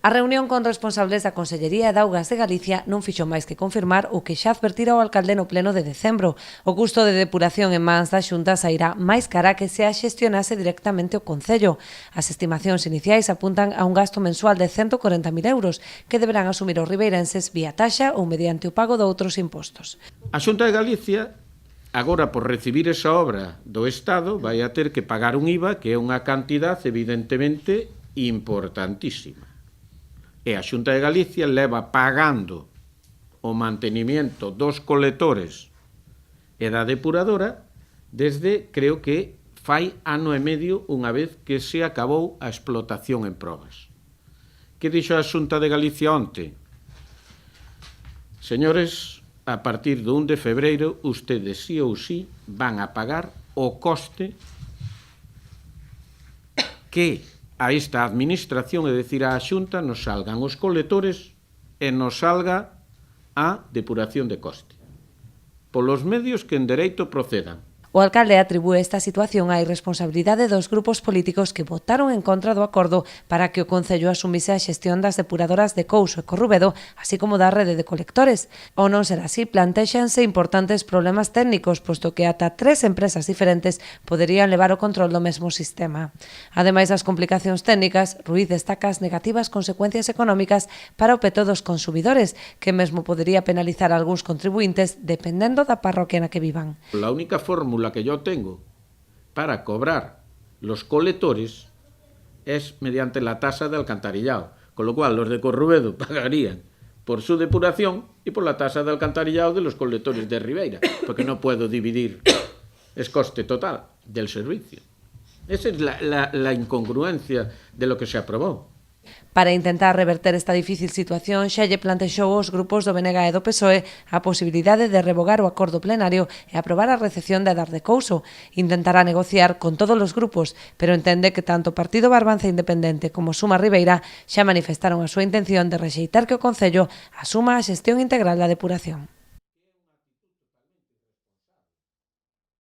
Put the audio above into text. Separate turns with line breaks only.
A reunión con responsables da Consellería de Augas de Galicia non fixo máis que confirmar o que xa advertira o alcalde no pleno de decembro. O custo de depuración en mans da Xunta sairá máis cara que se a xestionase directamente o Concello. As estimacións iniciais apuntan a un gasto mensual de 140.000 euros que deberán asumir os ribeirenses vía taxa ou mediante o pago de outros impostos.
A Xunta de Galicia, agora por recibir esa obra do Estado, vai a ter que pagar un IVA que é unha cantidad evidentemente importantísima. E a Xunta de Galicia leva pagando o mantenimiento dos colectores e da depuradora desde, creo que, fai ano e medio unha vez que se acabou a explotación en probas. Que dixo a Xunta de Galicia onte? Señores, a partir do 1 de febreiro, ustedes sí ou sí van a pagar o coste que a esta administración, é dicir, a Xunta, nos salgan os colectores e nos salga a depuración de coste. Polos medios que en dereito procedan.
O alcalde atribúe esta situación á irresponsabilidade dos grupos políticos que votaron en contra do acordo para que o Concello asumise a xestión das depuradoras de Couso e Corrubedo, así como da rede de colectores. Ao non ser así, plantéxanse importantes problemas técnicos, posto que ata 3 empresas diferentes poderían levar o control do mesmo sistema. Ademais das complicacións técnicas, Ruiz destaca as negativas consecuencias económicas para o peto dos consumidores, que mesmo podería penalizar a algúns contribuintes dependendo da parroquia na que vivan.
La única fórmula que yo tengo para cobrar los colectores es mediante la tasa de alcantarillado, con lo cual los de Corrubedo pagarían por su depuración y por la tasa de alcantarillado de los colectores de Ribeira, porque no puedo dividir el coste total del servicio. Esa es la incongruencia de lo que se aprobó.
Para intentar reverter esta difícil situación, xa lle plantexou aos grupos do BNG e do PSOE a posibilidade de revogar o acordo plenario e aprobar a recepción de Adar de Couso. Intentará negociar con todos os grupos, pero entende que tanto o Partido Barbanza Independente como Suma Ribeira xa manifestaron a súa intención de rexeitar que o Concello asuma a xestión integral da depuración.